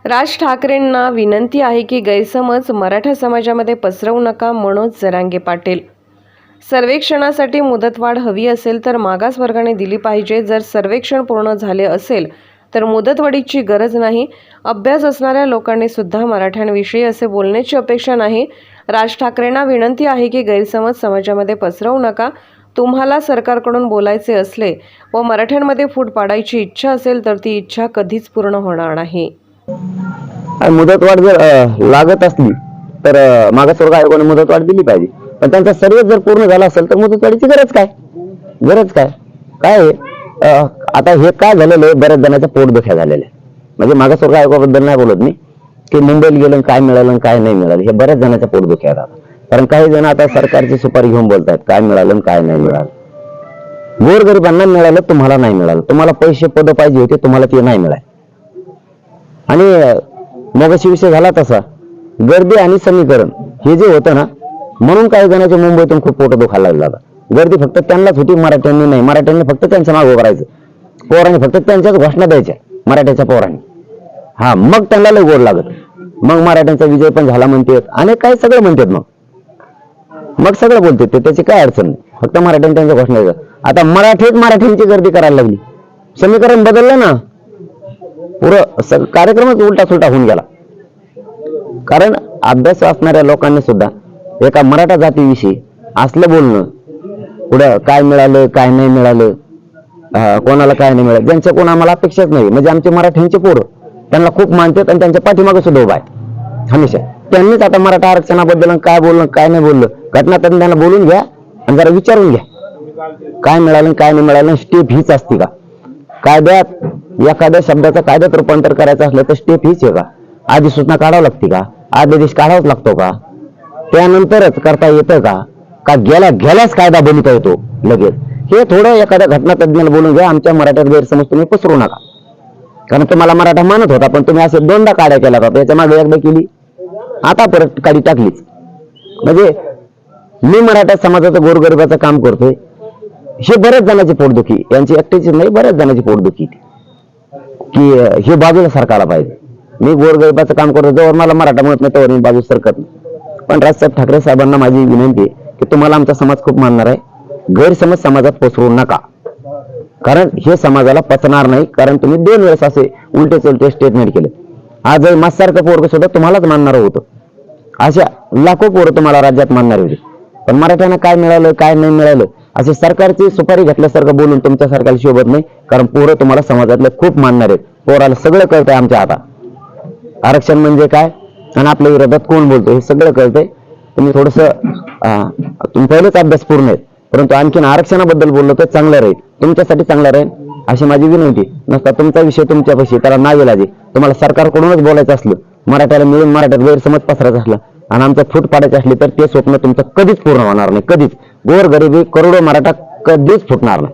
राज ठाकरेंना विनंती आहे की गैरसमज मराठा समाजामध्ये पसरवू नका. मनोज जरांगे पाटील. सर्वेक्षणासाठी मुदतवाढ हवी असेल तर मागासवर्गाने दिली पाहिजे. जर सर्वेक्षण पूर्ण झाले असेल तर मुदतवाढीची गरज नाही. अभ्यास असणाऱ्या लोकांनी सुद्धा मराठ्यांविषयी असे बोलण्याची अपेक्षा नाही. राज ठाकरेंना विनंती आहे की गैरसमज समाजामध्ये पसरवू नका. तुम्हाला सरकारकडून बोलायचे असले व मराठ्यांमध्ये फूट पाडायची इच्छा असेल तर ती इच्छा कधीच पूर्ण होणार नाही. मुदतवाढ जर लागत असली तर मागासवर्ग आयोगाने मुदतवाढ दिली पाहिजे. पण त्यांचा सर्वे जर पूर्ण झाला असेल तर मुदतवाढीची गरज काय काय आहे? आता हे काय झालेलं आहे, बऱ्याच जणांच्या पोटदुख्या झालेल्या. म्हणजे मागासवर्ग आयोगाबद्दल नाही बोलत मी, की मुंबईला गेलं काय मिळालं काय नाही मिळालं, हे बऱ्याच जणांच्या पोटदुख्या राहतात. कारण काही जण आता सरकारची सुपारी घेऊन बोलतात काय मिळालं काय नाही मिळालं. गोरगरिबांना मिळालं, तुम्हाला नाही मिळालं. तुम्हाला पैसे पद पाहिजे होते, तुम्हाला ते नाही मिळाले. आणि मगाशी विषय झाला तसा गर्दी आणि समीकरण हे जे होतं ना, म्हणून काही जणांच्या मुंबईतून खूप पोट दुखायला लागला. गर्दी फक्त त्यांनाच होती, मराठ्यांनी नाही. मराठ्यांनी फक्त त्यांच्या मागं करायचं, पोरांनी फक्त त्यांच्याच घोषणा द्यायच्या, मराठ्याच्या पोरांनी. हा, मग त्यांना लय गोड लागत. मग मराठ्यांचा विजय पण झाला म्हणतात आणि काय सगळं म्हणतात. मग सगळं बोलतात ते, त्याची काय अडचण नाही. फक्त मराठ्यांनी त्यांच्या घोषणा द्यायचं. आता मराठ्यांची गर्दी करायला लागली, समीकरण बदललं ना, पुरं कार्यक्रमच उलटा सुलटा होऊन गेला. कारण अभ्यास असणाऱ्या लोकांनी सुद्धा एका मराठा जातीविषयी असलं बोलणं, पुढं काय मिळालं काय नाही मिळालं, कोणाला काय नाही मिळालं, ज्यांच्या कोण आम्हाला अपेक्षाच नाही. म्हणजे आमचे मराठ्यांचे पोरं त्यांना खूप मानतात आणि त्यांच्या पाठीमागे सुद्धा उभा आहे हमेशा. त्यांनीच आता मराठा आरक्षणाबद्दल काय बोलणं काय नाही बोललं, घटनातज्ञांना बोलून घ्या आणि जरा विचारून घ्या काय मिळालं काय नाही मिळालं. स्टेप हीच असते का? कायद्यात एखाद्या शब्दाचं कायद्यात रूपांतर करायचं असलं तर स्टेप हीच आहे का? अधिसूचना काढावं लागते का? आदेश काढावाच लागतो का? त्यानंतरच करता येतं का गेल्याच कायदा बनवता येतो लगेच? हे थोडं एखाद्या घटनातज्ञाला बोलून घ्या. आमच्या मराठ्यात गैरसमज तुम्ही पसरू नका. कारण तुम्हाला मराठा मानत होता, पण तुम्ही असे दोनदा काड्या केला होता. याच्या मागे एकदा केली, आता परत काडी टाकलीच. म्हणजे मी मराठा समाजाचं गोरगरिबाचं काम करतोय, हे बऱ्याच जणांची पोटदुखी, यांची एकट्याची नाही, बऱ्याच जणांची पोटदुखी की हे बाजूला सरकारला पाहिजे. मी गोरगरिबाचं काम करतो, जवळ मला मराठा म्हणत नाही तेव्हा मी बाजू सरकत नाही. पण राजसाहेब ठाकरे साहेबांना माझी विनंती आहे की तुम्हाला आमचा समाज खूप मानणार आहे, गैरसमज समाजात पसरवू नका. कारण हे समाजाला पचणार नाही. कारण तुम्ही 2 वेळेस असे उलटे चलटे स्टेटमेंट केले. आजही माझ्यासारखं पोरग सुद्धा तुम्हालाच मानणार होतं. अशा लाखो पोरं तुम्हाला राज्यात मानणार होते. पण मराठ्यांना काय मिळालं काय नाही मिळालं असे सरकारची सुपारी घेतल्यासारखं बोलून तुमच्या सरकारला शोभत नाही. कारण पोरं तुम्हाला समाजातले खूप मानणार आहेत. पोराला सगळं कळतंय आमच्या हातात, आरक्षण म्हणजे काय आणि आपल्या विरोधात कोण बोलतो हे सगळं कळतंय. तुम्ही थोडस तुम्ही पहिलेच अभ्यास पूर्ण आहेत, परंतु आणखीन आरक्षणाबद्दल बोललो तर चांगलं राहील, तुमच्यासाठी चांगलं राहील अशी माझी विनंती. नसता तुमचा विषय तुमच्यापाशी त्याला नाईलाज आहे. तुम्हाला सरकारकडूनच बोलायचं असलं, मराठ्याला मिळून मराठ्यात गैरसमज पसरायचा असला आणि आमचं फूट पाडायचे असले तर ते स्वप्न तुमचं कधीच पूर्ण होणार नाही. कधीच गोरगरिबी करोडो मराठा कधीच फुटणार नाही.